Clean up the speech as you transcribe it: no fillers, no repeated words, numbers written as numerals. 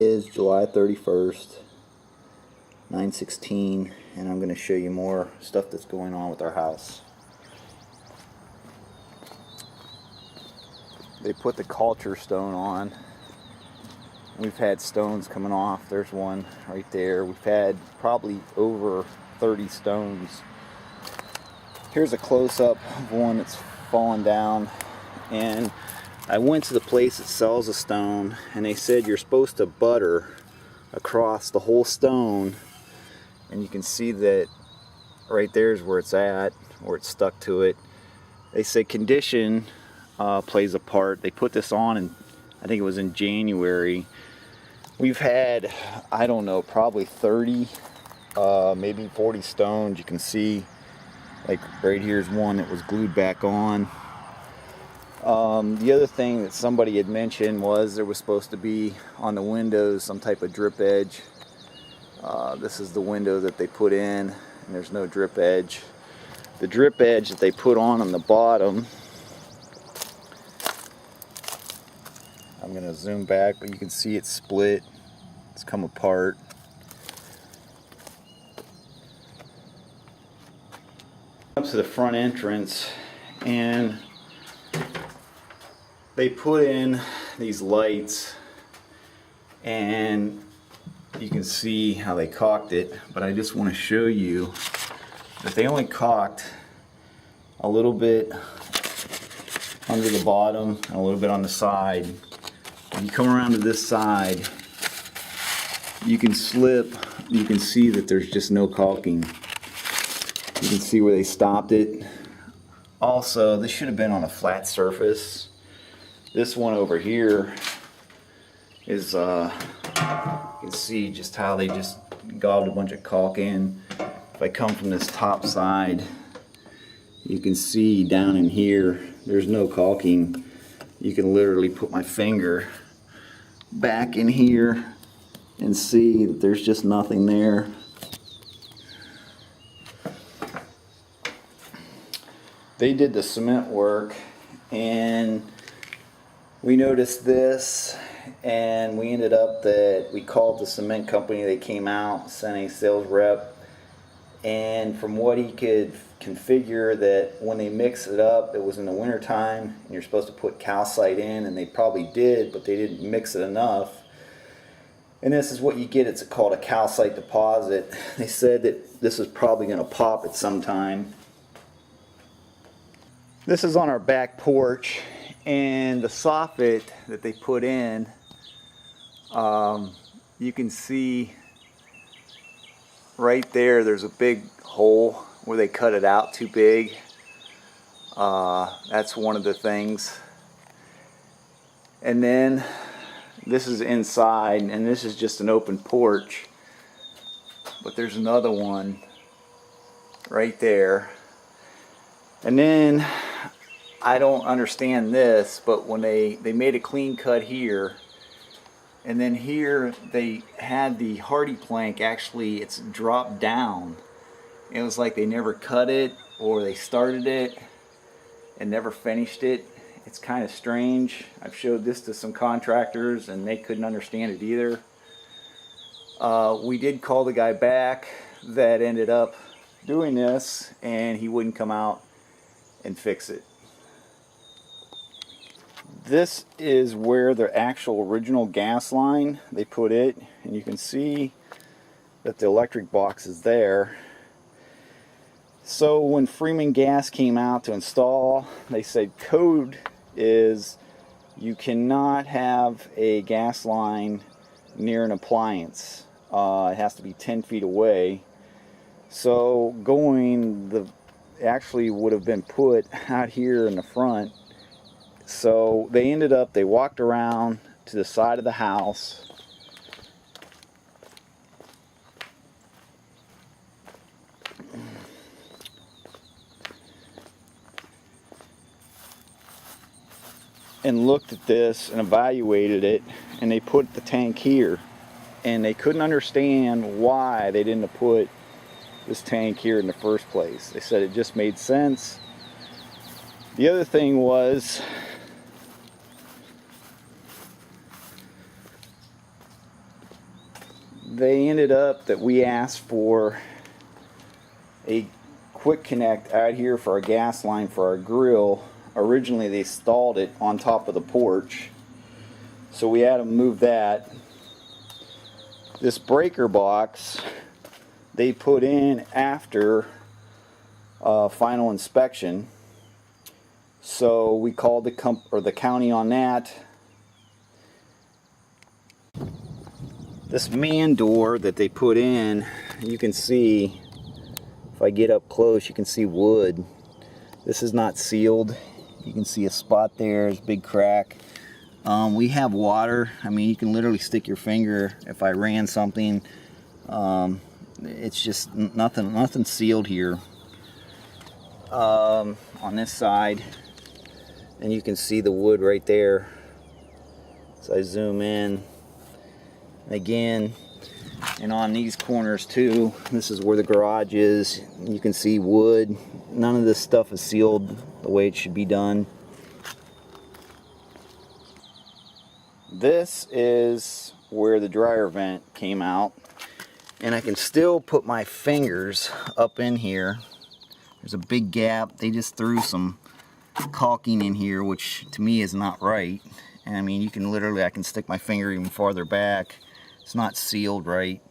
Is July 31st, 9:16, and I'm going to show you more stuff that's going on with our house. They put the culture stone on. We've had stones coming off. There's one right there. We've had probably over 30 stones. Here's a close-up of one that's fallen down, and I went to the place that sells a stone, and they said you're supposed to butter across the whole stone, and you can see that right there is where it's at, where it's stuck to it. They say condition plays a part. They put this on, and I think it was in January. We've had, I don't know, probably 30, maybe 40 stones. You can see, like right here's one that was glued back on. The other thing that somebody had mentioned was there was supposed to be on the windows some type of drip edge. This is the window that they put in, and there's no drip edge. The drip edge that they put on the bottom, I'm going to zoom back, but you can see it's split. It's come apart. Up to the front entrance, and they put in these lights, and you can see how they caulked it, but I just want to show you that they only caulked a little bit under the bottom and a little bit on the side. When you come around to this side, you can slip, you can see that there's just no caulking. You can see where they stopped it. Also, this should have been on a flat surface. This one over here is, you can see just how they just gobbed a bunch of caulk in. If I come from this top side, you can see down in here, there's no caulking. You can literally put my finger back in here and see that there's just nothing there. They did the cement work, and we noticed this, and we ended up that we called the cement company. They came out, sent a sales rep, and from what he could configure, that when they mix it up, it was in the winter time, and you're supposed to put calcite in, and they probably did, but they didn't mix it enough. And this is what you get. It's called a calcite deposit. They said that this is probably going to pop at some time. This is on our back porch, and the soffit that they put in, you can see right there, there's a big hole where they cut it out too big. That's one of the things. And then this is inside, and this is just an open porch, but there's another one right there. And then I don't understand this, but when they made a clean cut here, and then here they had the hardy plank, actually it's dropped down. It was like they never cut it, or they started it and never finished it. It's kind of strange. I've showed this to some contractors, and they couldn't understand it either. We did call the guy back that ended up doing this, and he wouldn't come out and fix it. This is where the actual original gas line, they put it, and you can see that the electric box is there. So when Freeman Gas came out to install, they said code is you cannot have a gas line near an appliance. It has to be 10 feet away. So actually would have been put out here in the front. So they ended up, they walked around to the side of the house, and looked at this and evaluated it, and they put the tank here, and they couldn't understand why they didn't put this tank here in the first place. They said it just made sense. The other thing was, they ended up that we asked for a quick connect out here for our gas line for our grill. Originally they installed it on top of the porch, so we had to move that. This breaker box they put in after final inspection, so we called the county on that. This man door that they put in, you can see, if I get up close, you can see wood. This is not sealed. You can see a spot there, there's a big crack. We have water. I mean, you can literally stick your finger if I ran something. It's just nothing sealed here. On this side, and you can see the wood right there. So I zoom in again, and on these corners too, this is where the garage is. You can see wood. None of this stuff is sealed the way it should be done. This is where the dryer vent came out, and I can still put my fingers up in here. There's a big gap. They just threw some caulking in here, which to me is not right. And I mean, you can literally, I can stick my finger even farther back. It's not sealed right.